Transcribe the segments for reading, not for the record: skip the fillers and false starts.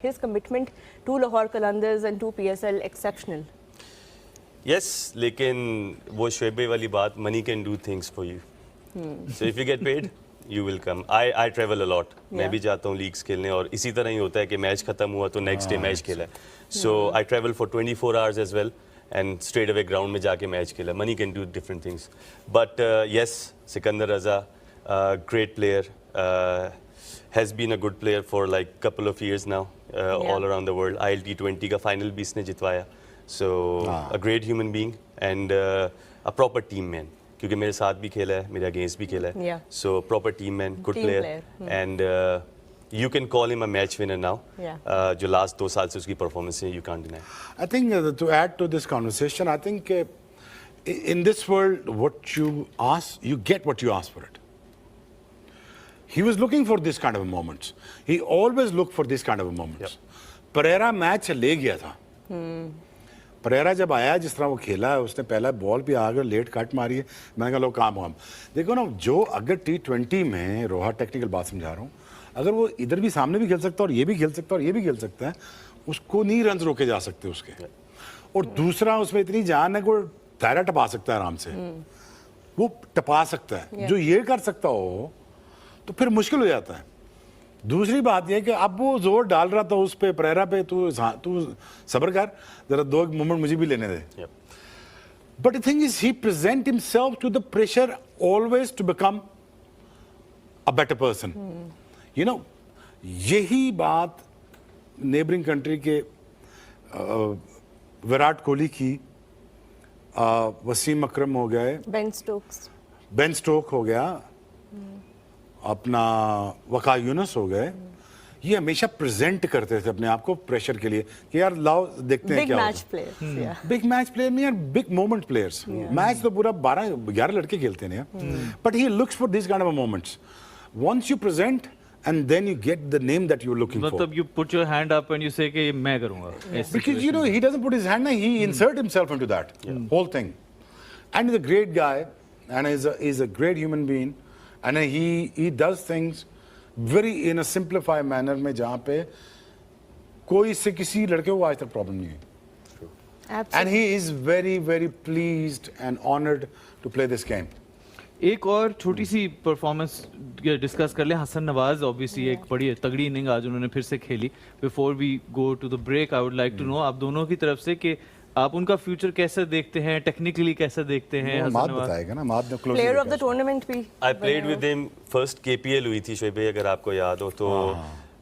His commitment to Lahore Qalandars and to PSL exceptional. Yes, लेकिन वो शोएब वाली बात, money can do things for you. So if you get paid, you will come. I travel a lot. मैं भी जाता हूँ leagues खेलने और इसी तरह ही होता है कि मैच खत्म हुआ तो नेक्स्ट डे मैच खेला है. So I travel for 24 hours as well and straight away ground में जाके मैच खेला. Money can do different things. But yes, Sikandar Raza, great player. Has been a good player for like couple of years now, all around the world. ILT20 का final भी इसने जितवाया. So a great human being and a proper team man. क्योंकि मेरे साथ भी खेला है, मेरे अगेंस्ट भी खेला है. Yeah. So proper team man, good Team player. And you can call him a match winner now. Yeah. जो last 2 साल से उसकी performance है, you can't deny. I think to add to this conversation, I think in this world, what you ask, you get what you ask for it. He was looking for this kind of moments. He always looked for this kind of moments. Pereira match ले गया था. Pereira जब आया, जिस तरह वो खेला है, उसने पहला बॉल भी आकर लेट कट मारी है. मैंने कहा लो काम हो हम. देखो ना, जो अगर T20 में रोहा टेक्निकल बात समझा रहा हूँ, अगर वो इधर भी सामने भी खेल सकता है और ये भी खेल सकता है और ये भी खेल सकता है, उसको नहीं रन रोके जा सकते उसके. और दूसरा उसमें इतनी जान है कि वो दायरा टपा सकता है आराम से. वो टपा सकता है. जो ये कर सकता हो तो फिर मुश्किल हो जाता है. दूसरी बात यह कि अब वो जोर डाल रहा था उस पे परेरा पे, तू सब्र कर जरा, 2 मोमेंट मुझे भी लेने दे. But the thing is he present himself to the pressure always to become a better person. You know, यही बात नेबरिंग कंट्री के विराट कोहली की, वसीम अकरम हो गए, बेन स्टोक हो गया, अपना वका यूनुस हो गए. ये हमेशा प्रेजेंट करते थे अपने आप को प्रेशर के लिए कि यार लाओ देखते हैं क्या होता है. बिग मैच प्लेयर नहीं यार, बिग मोमेंट प्लेयर्स. मैच तो पूरा 12-11 लड़के खेलते हैं यार. But he looks for this kind of moments. Once you present and then you get the name that you're looking for. मतलब you put your hand up and you say कि मैं करूँगा. Because you know he doesn't put his hand, he insert himself into that whole thing. And he's a great guy and he's a great human being. And he does things very in a simplified manner में जहाँ पे कोई से किसी लड़के को आज तक प्रॉब्लम नहीं है. And he is very very pleased and honored to play this game. एक और छोटी सी परफॉर्मेंस डिस्कस कर ले. हसन नवाज ऑब्वियसली एक बड़ी तगड़ी इनिंग आज उन्होंने फिर से खेली. Before we go to the break, I would like to know आप दोनों की तरफ से कि आप उनका फ्यूचर कैसे देखते हैं, टेक्निकली कैसे देखते हैं. माद बताएगा ना, माद प्लेयर ऑफ द टूर्नामेंट भी. I played with him first KPL हुई थी शोएब, अगर आपको याद हो तो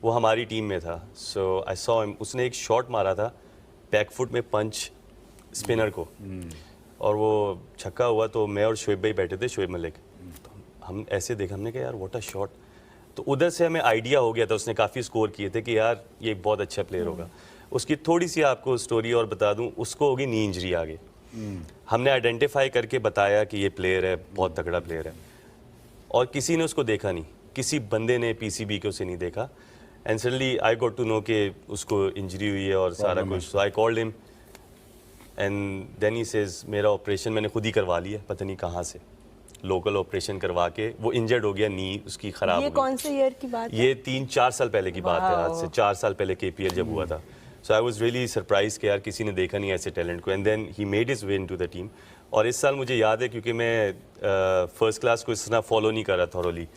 वो हमारी टीम में था. So I saw him, उसने एक शॉट मारा था बैक फुट में पंच स्पिनर को और वो छक्का हुआ. तो मैं और शोएब भाई बैठे थे, शोएब मलिक. तो हम ऐसे देखा, हमने कहा यार व्हाट अ शॉट. तो उधर से हमें आइडिया हो गया था, उसने काफ़ी स्कोर किए थे कि यार ये बहुत अच्छा प्लेयर होगा. उसकी थोड़ी सी आपको स्टोरी और बता दूं, उसको होगी नी इंजरी आगे. हमने आइडेंटिफाई करके बताया कि ये प्लेयर है, बहुत तगड़ा प्लेयर है, और किसी ने उसको देखा नहीं, किसी बंदे ने PCB को से नहीं देखा. And suddenly I got to know कि उसको इंजरी हुई है और सारा कुछ. So I called him and then he says मेरा ऑपरेशन मैंने खुद ही करवा लिया, पता नहीं कहाँ से लोकल ऑपरेशन करवा के वो इंजर्ड हो गया, नी उसकी खराब हो गई. ये कौन से ईयर की बात है? ये 3-4 साल पहले की बात है, आज से 4 साल पहले KPL जब हुआ था. So I was really surprise कि यार किसी ने देखा नहीं ऐसे टैलेंट को. And then he made his way into the team. और इस साल मुझे याद है, क्योंकि मैं फर्स्ट क्लास को इस तरह फॉलो नहीं कर रहा थॉरोली,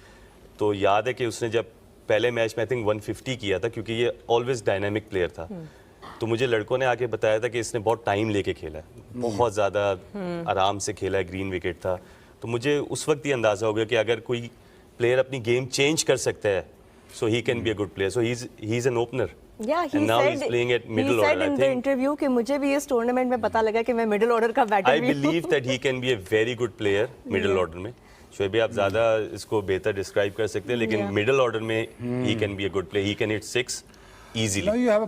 तो याद है कि उसने जब पहले मैच में आई थिंक 150 किया था, क्योंकि ये ऑलवेज डायनामिक प्लेयर था. तो मुझे लड़कों ने आके बताया था कि इसने बहुत टाइम लेके खेला है, बहुत ज़्यादा आराम से खेला है, ग्रीन विकेट था. तो मुझे उस वक्त ही अंदाज़ा हो गया कि अगर कोई प्लेयर अपनी गेम चेंज कर सकता है, so he can be a good player. So he is an opener. Yeah, he said in the interview कि मुझे भी इस टूर्नामेंट में पता लगा कि मैं मिडिल ऑर्डर का बैटर भी हूं. I believe that he can be a very good player middle order में. शोएब आप ज़्यादा इसको बेहतर डिस्क्राइब कर सकते हैं, लेकिन मिडिल ऑर्डर में he can be a good player. He can hit 6 easily. Now you have a